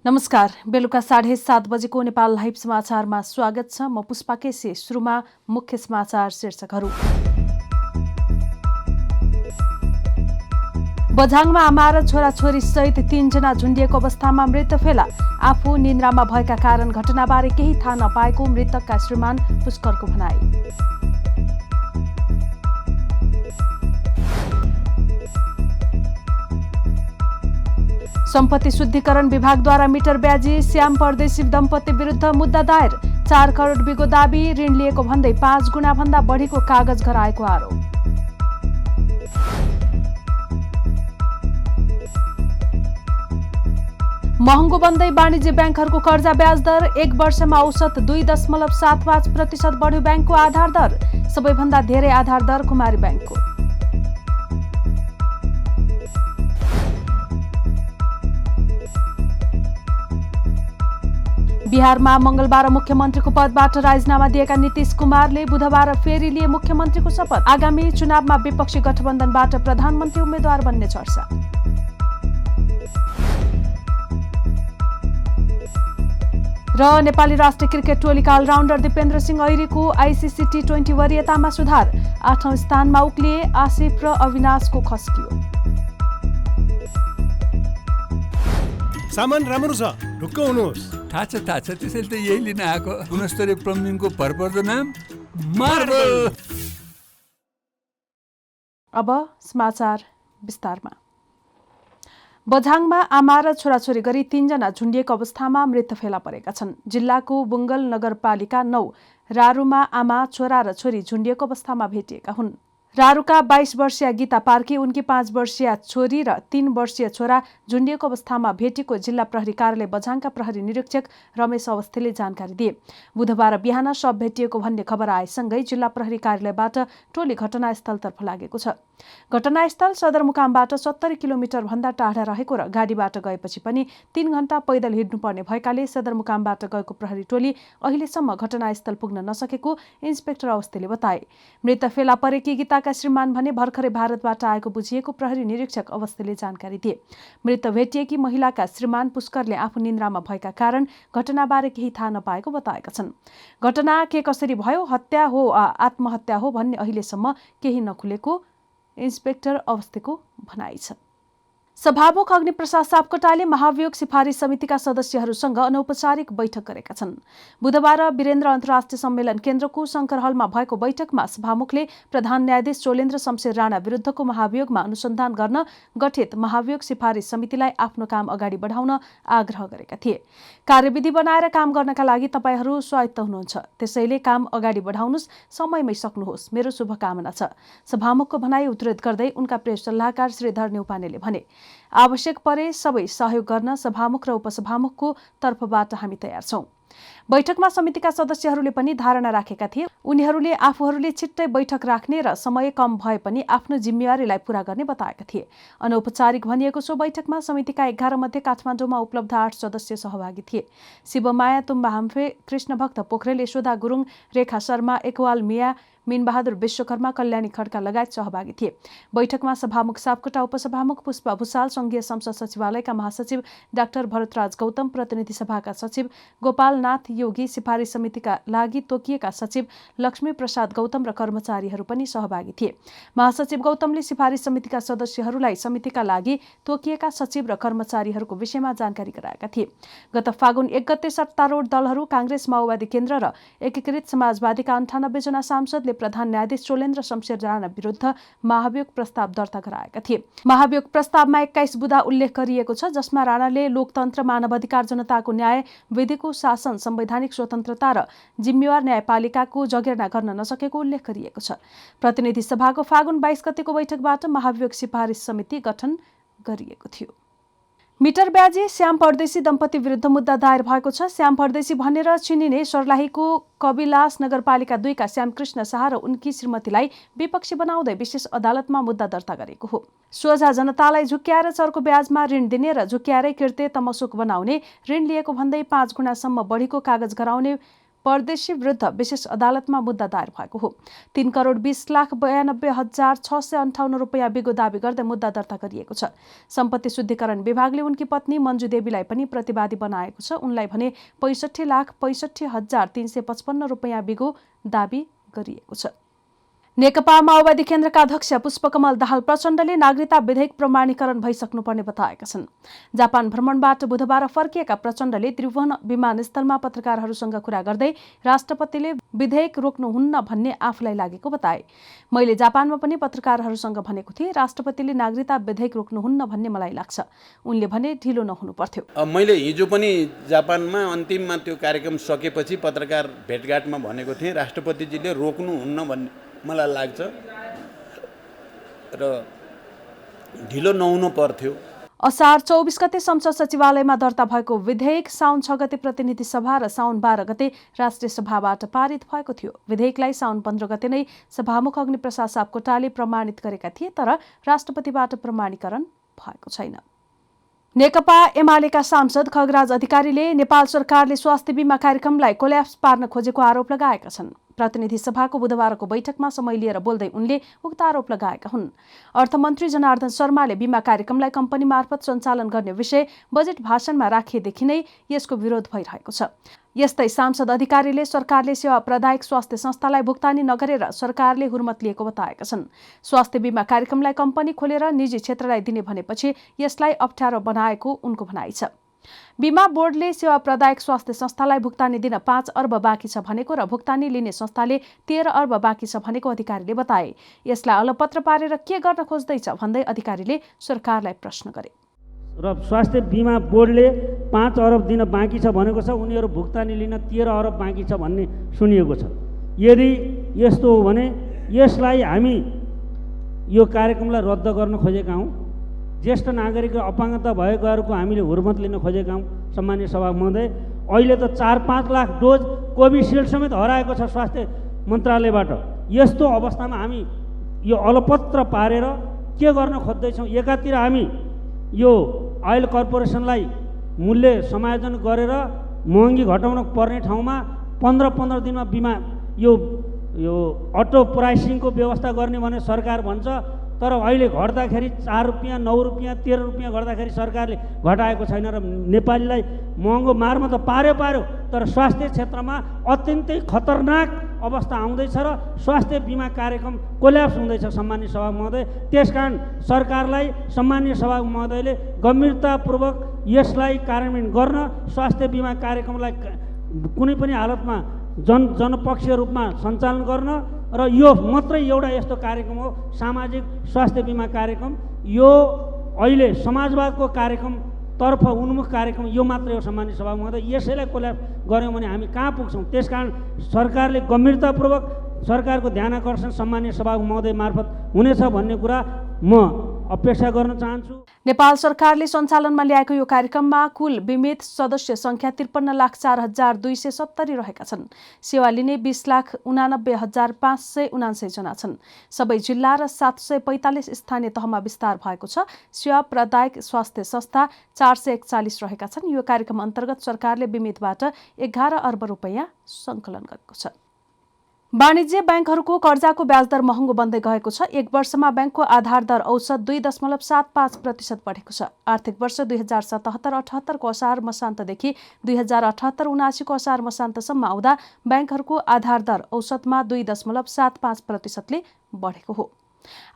नमस्कार। बेलुका 7:30 बजेको नेपाल लाइभ समाचारमा स्वागत छ। म पुष्पा केसी। सुरुमा मुख्य समाचार शीर्षकहरू। बझाङमा आमा र छोराछोरी सहित 3 जना झुन्डिएको अवस्थामा मृत फेला। आफू निन्द्रामा भएका कारण घटनाबारे केही थाहा नपाएको मृतकका श्रीमान पुष्करको भनाई। सम्पत्ति शुद्धिकरण विभागद्वारा मिटर ब्याजी श्याम परदेशी दम्पति विरुद्ध मुद्दा दायर। 4 करोड बिगो दाबी ऋण लिएको भन्दै 5 गुणा भन्दा बढीको कागज गराएको आरोप। महँगो बन्दै वाणिज्य ब्याङ्कहरूको कर्जा ब्याज दर 1 वर्षमा औसत 2.75% बढ्यो ब्याङ्कको आधार दर। सबैभन्दा धेरै आधार दर कुमारी ब्याङ्कको। बिहारमा मंगलबार मुख्यमन्त्रीको पदबाट राजीनामा दिएका नीतीश कुमारले बुधबार फेरि लिए मुख्यमन्त्रीको शपथ। आगामी चुनावमा विपक्षी गठबन्धनबाट प्रधानमन्त्री उम्मेद्वार बन्ने चर्चा। र नेपाली राष्ट्रिय क्रिकेट टोलीका अलराउन्डर दिपेन्द्र सिंह ऐरीको आइसिसी T20 वरियतामा सुधार। 8औं स्थानमा उक्लिए। आसिफ र अविनाशको खस्कियो। सामान राम्रो छ, ढुक्क हुनुहोस्। थाहा छ त्यसैले त यही लिन आएको। गुणस्तरीय प्लम्बिङको भरपर्दो नाम मार्बल। अब समाचार विस्तारमा। बझाङमा आमा र छोराछोरी गरी 3 जना झुन्डिएको अवस्थामा मृत फेला परेका छन्। जिल्लाको बुङ्गल नगरपालिका 9 रारुमा आमा, छोरा र छोरी झुन्डिएको अवस्थामा भेटिएका हुन्। रारुका 22 वर्षीय गीता पार्की, उनकी 5 वर्षीय छोरी र 3 वर्षीय छोरा झुन्डिएको अवस्थामा भेटेको जिल्ला प्रहरी कार्यालय बझाङका प्रहरी निरीक्षक रमेश अवस्थीले जानकारी दिए। बुधबार बिहान शव भेटिएको भन्ने खबर आएसँगै जिल्ला प्रहरी कार्यालयबाट टोली घटनास्थलतर्फ लागेको छ। घटनास्थल सदरमुकामबाट 70 किलोमिटर भन्दा टाढा रहेको र गाडीबाट गएपछि पनि 3 घण्टा पैदल हिँड्नुपर्ने भएकाले सदरमुकामबाट गएको प्रहरी टोली अहिलेसम्म घटनास्थल पुग्न नसकेको इन्सपेक्टर अवस्थीले बताए। मृत फेला परेकी गीताका श्रीमान भने भर्खरै भारतबाट आएको बुझिएको प्रहरी निरीक्षक अवस्थीले जानकारी दिए। मृत भेटिएकी महिलाका श्रीमान पुष्करले आफू निन्द्रामा भएका कारण घटनाबारे केही थाहा नपाएको बताएका छन्। घटना के कसरी भयो, हत्या हो वा आत्महत्या हो भन्ने अहिलेसम्म केही नखुलेको इन्सपेक्टर अवस्थीको भनाइ छ। सभामुख अग्निप्रसाद सापकोटाले महाभियोग सिफारिस समितिका सदस्यहरूसँग अनौपचारिक बैठक गरेका छन्। बुधबार वीरेन्द्र अन्तर्राष्ट्रिय सम्मेलन केन्द्रको शङ्कर हलमा भएको बैठकमा सभामुखले प्रधान न्यायाधीश चोलेन्द्र शमशेर राणा विरुद्धको महाभियोगमा अनुसन्धान गर्न गठित महाभियोग सिफारिस समितिलाई आफ्नो काम अगाडि बढाउन आग्रह गरेका थिए। कार्यविधि बनाएर काम गर्नका लागि तपाईहरू स्वायत्त हुनुहुन्छ, त्यसैले काम अगाडि बढाउनुस्, समयमै सक्नुहोस्, मेरो शुभकामना छ। सभामुखको भनाई उद्धृत गर्दै उनका प्रेस सल्लाहकार श्रीधर न्यौपानेले भने, आवश्यक परे सबै सहयोग गर्न सभामुख र उपसभामुखको तर्फबाट हामी तयार छौं। बैठकमा समितिका सदस्यहरूले पनि धारणा राखेका थिए। उनीहरूले आफूहरूले छिट्टै बैठक राख्ने र समय कम भए पनि आफ्नो जिम्मेवारीलाई पूरा गर्ने बताएका थिए। अनौपचारिक भनिएको सो बैठकमा समितिका 11 मध्ये काठमाडौँमा उपलब्ध 8 सदस्य सहभागी थिए। शिवमाया तुम्बा हाम्फे, कृष्णभक्त पोखरेल, यशोदा गुरुङ, रेखा शर्मा, एकवाल मिया, मीनबहादुर विश्वकर्मा, कल्याणी खड्का लगायत सहभागी थिए। बैठकमा सभामुख सापकोटा, उपसभामुख पुष्पा भुसाल, संघीय संसद सचिवालयका महासचिव डाक्टर भरतराज गौतम, प्रतिनिधि सभाका सचिव गोपालनाथ योगी, सिफारिस समितिका लागि तोकिएका सचिव लक्ष्मी प्रसाद गौतम र कर्मचारीहरू पनि सहभागी थिए। महासचिव गौतमले सिफारिस समितिका सदस्यहरूलाई समितिका लागि तोकिएका सचिव र कर्मचारीहरूको विषयमा जानकारी गराएका थिए। गत फागुन 1 गते सत्तारूढ दलहरू कांग्रेस, माओवादी केन्द्र र एकीकृत समाजवादीका 98 जना सांसदले प्रधान न्यायाधीश चोलेन्द्र शमशेर राणा विरुद्ध महाभियोग प्रस्ताव दर्ता गराएका थिए। महाभियोग प्रस्तावमा 21 बुँदा उल्लेख गरिएको छ, जसमा राणाले लोकतन्त्र, मानवाधिकार, जनताको न्याय, विधिको शासन, संवैधानिक स्वतन्त्रता र जिम्मेवार न्यायपालिकाको जगेर्ना गर्न नसकेको उल्लेख गरिएको छ। प्रतिनिधि सभाको फागुन 22 गतेको बैठकबाट महाभियोग सिफारिस समिति गठन गरिएको थियो। मिटर ब्याजी श्याम परदेशी दम्पति विरुद्ध मुद्दा दायर भएको छ। श्याम परदेशी भनेर चिनिने सर्लाहीको कविलास नगरपालिका 2 का श्यामकृष्ण शाह र उनकी श्रीमतीलाई विपक्षी बनाउँदै विशेष अदालतमा मुद्दा दर्ता गरेको हो। सोझा जनतालाई झुक्क्याएर चर्को ब्याजमा ऋण दिने र झुक्क्याएरै कृत्य तमसुक बनाउने, ऋण लिएको भन्दै 5 गुणासम्म बढीको कागज गराउने परदेशी विरुद्ध विशेष अदालतमा मुद्दा दायर भएको हो। 3,20,92,658 रुपैयाँ बिगो दाबी गर्दै मुद्दा दर्ता गरिएको छ। सम्पत्ति शुद्धिकरण विभागले उनकी पत्नी मञ्जु देवीलाई पनि प्रतिवादी बनाएको छ। उनलाई भने 65,65,355 रुपैयाँ बिगो दाबी गरिएको छ। नेकपा माओवादी केन्द्रका अध्यक्ष पुष्पकमल दाहाल प्रचण्डले नागरिकता विधेयक प्रमाणीकरण भइसक्नुपर्ने बताएका छन्। जापान भ्रमणबाट बुधबार फर्किएका प्रचण्डले त्रिभुवन विमानस्थलमा पत्रकारहरूसँग कुरा गर्दै राष्ट्रपतिले विधेयक रोक्नुहुन्न भन्ने आफूलाई लागेको बताए। मैले जापानमा पनि पत्रकारहरूसँग भनेको थिएँ, राष्ट्रपतिले नागरिकता विधेयक रोक्नुहुन्न भन्ने मलाई लाग्छ। उनले भने ढिलो नहुनु पर्थ्यो। मैले हिजो पनि जापानमा अन्तिममा त्यो कार्यक्रम सकेपछि पत्रकार भेटघाटमा भनेको थिएँ, राष्ट्रपतिजीले रोक्नुहुन्न भन्ने मलाई लाग्छ र ढिलो नहुनु पर्थ्यो। असार 24 गते संसद सचिवालयमा दर्ता भएको विधेयक साउन 6 गते प्रतिनिधि सभा र साउन 12 गते राष्ट्रिय सभाबाट पारित भएको थियो। विधेयकलाई साउन 15 गते नै सभामुख अग्निप्रसाद सापकोटाले प्रमाणित गरेका थिए, तर राष्ट्रपतिबाट प्रमाणीकरण भएको छैन। नेकपा एमालेका सांसद खगराज अधिकारीले नेपाल सरकारले स्वास्थ्य बीमा कार्यक्रमलाई कोल्याप्स पार्न खोजेको आरोप लगाएका छन्। प्रतिनिधि सभाको बुधबारको बैठकमा समय लिएर बोल्दै उनले उक्त आरोप लगाएका हुन्। अर्थमन्त्री जनार्दन शर्माले बीमा कार्यक्रमलाई कम्पनी मार्फत सञ्चालन गर्ने विषय बजेट भाषणमा राखिएदेखि नै यसको विरोध भइरहेको छ। यस्तै सांसद अधिकारीले सरकारले सेवा प्रदायक स्वास्थ्य संस्थालाई भुक्तानी नगरेर सरकारले हुर्मत लिएको बताएका छन्। स्वास्थ्य बीमा कार्यक्रमलाई कम्पनी खोलेर निजी क्षेत्रलाई दिने भनेपछि यसलाई अप्ठ्यारो बनाएको उनको भनाइ छ। बीमा बोर्डले सेवा प्रदायक स्वास्थ्य संस्थालाई भुक्तानी दिन 5 अर्ब बाँकी छ भनेको र भुक्तानी लिने संस्थाले 13 अर्ब बाँकी छ भनेको अधिकारीले बताए। यसलाई अलपत्र पारेर के गर्न खोज्दैछ भन्दै अधिकारीले सरकारलाई प्रश्न गरे। र स्वास्थ्य बीमा बोर्डले 5 अरब दिन बाँकी छ भनेको छ, उनीहरू भुक्तानी लिन 13 अरब बाँकी छ भन्ने सुनिएको छ। यदि यस्तो हो भने यसलाई हामी यो कार्यक्रमलाई रद्द गर्न खोजेका हौँ। ज्येष्ठ नागरिक र अपाङ्गता भएकाहरूको हामीले हुर्मत लिन खोजेका हौँ। सम्मान्य सभा महोदय, अहिले त 4-5 लाख डोज कोभिसिल्ड समेत हराएको छ स्वास्थ्य मन्त्रालयबाट। यस्तो अवस्थामा हामी यो अलपत्र पारेर के गर्न खोज्दैछौँ? एकातिर हामी यो ऑयल कर्पोरेसनलाई मूल्य समायोजन गरेर महँगी घटाउन पर्ने ठाउँमा 15-15 दिनमा बिमा यो अटो प्राइसिङको व्यवस्था गर्ने भने सरकार भन्छ, तर अहिले घट्दाखेरि 4 रुपियाँ 9 रुपियाँ 13 रुपियाँ गर्दाखेरि सरकारले घटाएको छैन र नेपालीलाई महँगो मारमा त पार्यो, तर स्वास्थ्य क्षेत्रमा अत्यन्तै खतरनाक अवस्था आउँदैछ र स्वास्थ्य बीमा कार्यक्रम कोल्याप्स हुँदैछ। सम्मान्य सभा महोदय, त्यसकारण सरकारलाई सम्मान्य सभा महोदयले गम्भीरतापूर्वक यसलाई कार्यान्वयन गर्न, स्वास्थ्य बीमा कार्यक्रमलाई कुनै पनि हालतमा जनपक्षीय रूपमा सञ्चालन गर्न र यो मात्रै एउटा यस्तो कार्यक्रम हो सामाजिक स्वास्थ्य बीमा कार्यक्रम। यो अहिले समाजवादको कार्यक्रम तर्फ उन्मुख कार्यक्रम यो मात्रै हो। सम्मान्य सभा महोदय, यसैलाई कोल्याप्स गऱ्यौँ भने हामी कहाँ पुग्छौँ? त्यसकारण सरकारले गम्भीरतापूर्वक सरकारको ध्यान आकर्षण सम्मान्य सभा महोदय मार्फत हुनेछ भन्ने कुरा म अपेक्षा गर्न चाहन्छु। नेपाल सरकारले सञ्चालनमा ल्याएको यो कार्यक्रममा कुल बीमित सदस्य संख्या 53,04,270 रहेका छन्। सेवा लिने 20,89,579 जना छन्। सबै जिल्ला र 745 स्थानीय तहमा विस्तार भएको छ। सेवा प्रदायक स्वास्थ्य संस्था 441 रहेका छन्। यो कार्यक्रम अन्तर्गत सरकारले बीमितबाट 11 अर्ब रुपैयाँ सङ्कलन गरेको छ। वाणिज्य ब्याङ्कहरूको कर्जाको ब्याजदर महँगो बन्दै गएको छ। एक वर्षमा ब्याङ्कको आधार दर औसत 2.75% बढेको छ। आर्थिक वर्ष 2077-78 को असार मसान्तदेखि 2078-79 को असार मसान्तसम्म आउँदा ब्याङ्कहरूको आधार दर औसतमा 2.75%ले बढेको हो।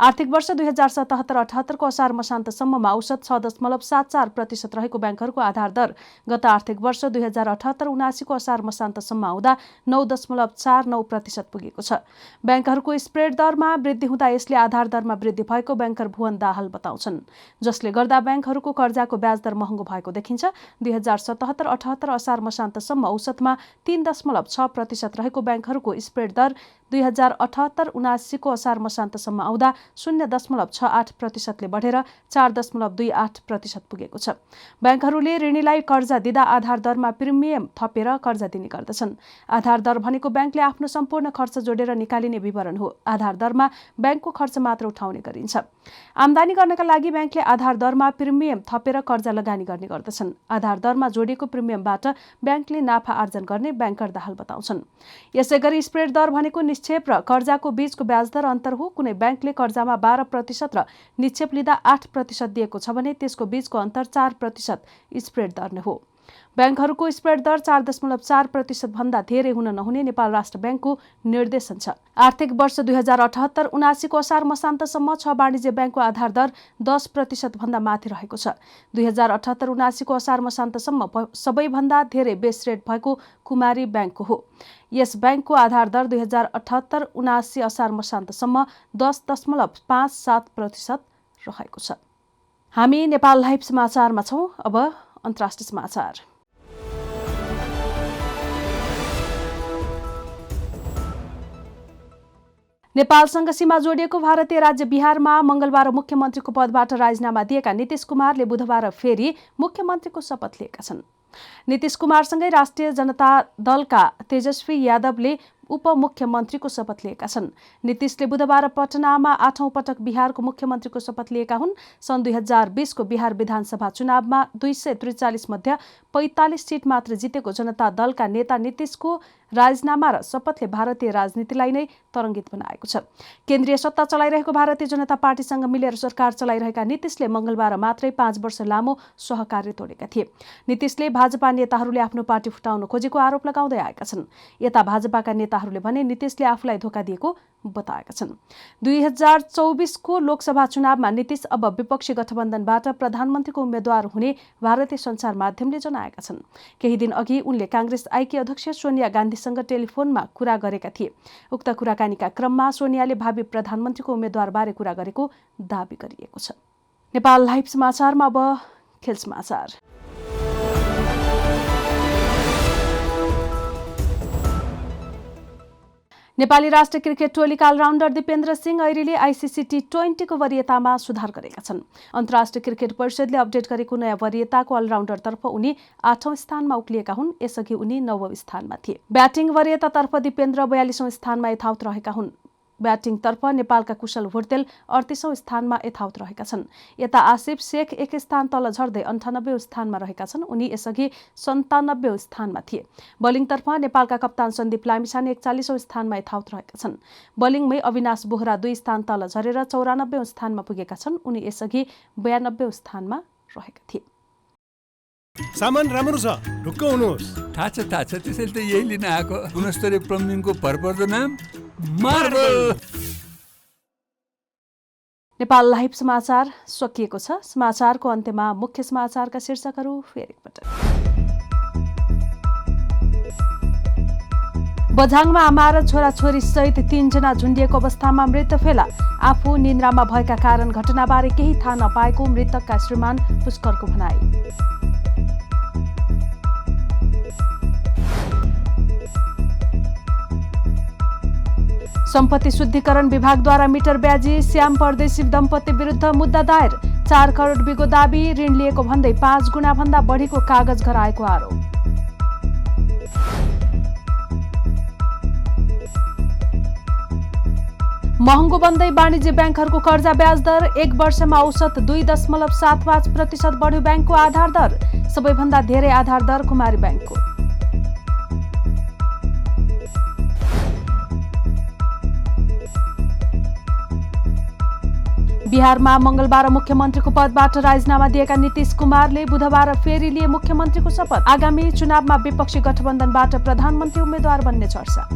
आर्थिक वर्ष 2077-78 को असार मसान्तसम्ममा औसत 6.74% रहेको ब्याङ्कहरूको आधार दर गत आर्थिक वर्ष 2078-79 को असार मसान्तसम्म आउँदा 9.49% पुगेको छ। ब्याङ्कहरूको स्प्रेड दरमा वृद्धि हुँदा यसले आधार दरमा वृद्धि भएको ब्याङ्कर भुवन दाहाल बताउँछन्, जसले गर्दा ब्याङ्कहरूको कर्जाको ब्याज दर महँगो भएको देखिन्छ। 2077-78 असार मसान्तसम्म औसतमा 3.6% रहेको ब्याङ्कहरूको स्प्रेड दर 2078-79को असार मसान्तसम्म आउँदा 0.68%ले बढेर 4.28% पुगेको छ। ब्याङ्कहरूले ऋणीलाई कर्जा दिँदा आधार दरमा प्रिमियम थपेर कर्जा दिने गर्दछन्। आधार दर भनेको ब्याङ्कले आफ्नो सम्पूर्ण खर्च जोडेर निकालिने विवरण हो। आधार दरमा ब्याङ्कको खर्च मात्र उठाउने गरिन्छ। आम्दानी गर्नका लागि ब्याङ्कले आधार दरमा प्रिमियम थपेर कर्जा लगानी गर्ने गर्दछन्। आधार दरमा जोडिएको प्रिमियमबाट ब्याङ्कले नाफा आर्जन गर्ने ब्याङ्कर दाहाल बताउँछन्। यसैगरी स्प्रेड दर भनेको निक्षेप र कर्जाको बीचको ब्याज दर अन्तर हो। कुनै ब्याङ्कले कर्जामा 12% र निक्षेप लिँदा 8% दिएको छ भने त्यसको बीचको अन्तर 4% स्प्रेड दर नै हो। ब्याङ्कहरूको स्प्रेड दर 4.4% भन्दा धेरै हुन नहुने नेपाल राष्ट्र ब्याङ्कको निर्देशन छ। आर्थिक वर्ष 2078-79को असार मसान्तसम्म 6 वाणिज्य ब्याङ्कको आधार दर 10% भन्दा माथि रहेको छ। 2078-79को असार मसान्तसम्म सबैभन्दा धेरै बेस रेट भएको कुमारी ब्याङ्कको हो। यस ब्याङ्कको आधार दर 2078-79 असार मसान्तसम्म 10.57% रहेको छ। हामी नेपाल लाइभ समाचारमा छौँ। अब अन्तर्राष्ट्रिय समाचार। नेपालसँग सीमा जोडिएको भारतीय राज्य बिहारमा मंगलबार मुख्यमन्त्रीको पदबाट राजीनामा दिएका नीतीश कुमारले बुधबार फेरि मुख्यमन्त्रीको शपथ लिएका छन्। नीतीश कुमारसँगै राष्ट्रिय जनता दलका तेजस्वी यादवले उपमुख्यमन्त्रीको शपथ लिएका छन्। नीतीशले बुधबार पटनामा 8औं पटक बिहारको मुख्यमन्त्रीको शपथ लिएका हुन्। सन् 2020को बिहार विधानसभा चुनावमा 243 मध्ये 45 सिट मात्र जितेको जनता दलका नेता नीतीशको राजीनामा र शपथले भारतीय राजनीतिलाई नै तरङ्गित बनाएको छ। केन्द्रीय सत्ता चलाइरहेको भारतीय जनता पार्टीसँग मिलेर सरकार चलाइरहेका नीतीशले मंगलबार मात्रै 5 वर्ष लामो सहकार्य तोडेका थिए। नीतीशले भाजपा नेताहरूले आफ्नो पार्टी फुटाउन खोजेको आरोप लगाउँदै आएका छन्। यता भाजपाका नेताहरूले भने नीतीशले आफूलाई धोका दिएको बताएका छन्। 2024को लोकसभा चुनावमा नीतीश अब विपक्षी गठबन्धनबाट प्रधानमन्त्रीको उम्मेद्वार हुने भारतीय सञ्चार माध्यमले जनाएका छन्। केही दिन अघि उनले काङ्ग्रेस आइकी अध्यक्ष सोनिया गान्धीसँग टेलिफोनमा कुरा गरेका थिए। उक्त कुराकानीका क्रममा सोनियाले भावी प्रधानमन्त्रीको उम्मेद्वारबारे कुरा गरेको दाबी गरिएको छ। नेपाल लाइभ समाचारमा अब खेल समाचार। नेपाली राष्ट्रिय क्रिकेट टोलीका अलराउन्डर दिपेन्द्र सिंह ऐरीले आइसिसी T20को वरियतामा सुधार गरेका छन्। अन्तर्राष्ट्रिय क्रिकेट परिषदले अपडेट गरेको नयाँ वरियताको अलराउन्डरतर्फ उनी 8औं स्थानमा उक्लिएका हुन्। यसअघि उनी 9औं स्थानमा थिए। ब्याटिङ वरियतातर्फ दिपेन्द्र 42औं स्थानमा यथावत रहेका हुन्। ब्याटिङतर्फ नेपालका कुशल भुर्तेल 38औं स्थानमा यथावत रहेका छन्। यता आसिफ शेख 1 स्थान तल झर्दै 98औं स्थानमा रहेका छन्। उनी यसअघि 97औं स्थानमा थिए। बलिङतर्फ नेपालका कप्तान सन्दीप लामिछाने 41औं स्थानमा यथावत रहेका छन्। बलिङमै अविनाश बोहरा 2 स्थान तल झरेर 94औं स्थानमा पुगेका छन्। उनी यसअघि 92औं स्थानमा रहेका थिए। सामान राम्रो छ, ढुक्क हुनुहोस्। थाहा छ त्यसैले त यही लिन आएको। गुणस्तरीय प्लम्बिङको भरपर्दो नाम मार्बल। नेपाल लाइभ समाचार सकिएको छ। समाचारको अन्त्यमा मुख्य समाचारका शीर्षकहरू फेरि एकपटक। बझाङमा आमा र छोराछोरी सहित 3 जना झुन्डिएको अवस्थामा मृत फेला। आफू निन्द्रामा भएका कारण घटनाबारे केही थाहा नपाएको मृतकका श्रीमान पुष्करको भनाई। सम्पत्ति शुद्धिकरण विभागद्वारा मिटर ब्याजी श्याम परदेशी दम्पति विरुद्ध मुद्दा दायर। 4 करोड बिगो दाबी, ऋण लिएको भन्दै 5 गुणा भन्दा बढीको कागज गराएको आरोप। महँगो बन्दै वाणिज्य ब्याङ्कहरूको कर्जा ब्याज दर 1 वर्षमा औसत 2.75% बढ्यो ब्याङ्कको आधार दर। सबैभन्दा धेरै आधार दर कुमारी ब्याङ्कको। बिहारमा मंगलबार मुख्यमन्त्रीको पदबाट राजीनामा दिएका नीतीश कुमारले बुधबार फेरि लिए मुख्यमन्त्रीको शपथ। आगामी चुनावमा विपक्षी गठबन्धनबाट प्रधानमन्त्री उम्मेद्वार बन्ने चर्चा।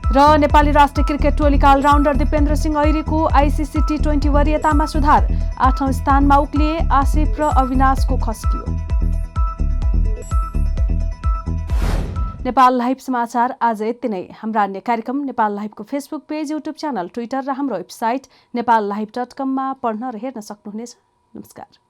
र नेपाली राष्ट्रिय क्रिकेट टोलीका अलराउन्डर दिपेन्द्र सिंह ऐरीको आइसिसी T20 वरियतामा सुधार। 8औं स्थानमा उक्लिए। आसिफ र अविनाशको खस्कियो। नेपाल लाइभ समाचार आज यति नै। हाम्रा अन्य कार्यक्रम नेपाल लाइभको Facebook page, YouTube channel, Twitter र हाम्रो वेबसाइट नेपाललाइभ.com मा पढ्न र हेर्न सक्नुहुनेछ। नमस्कार।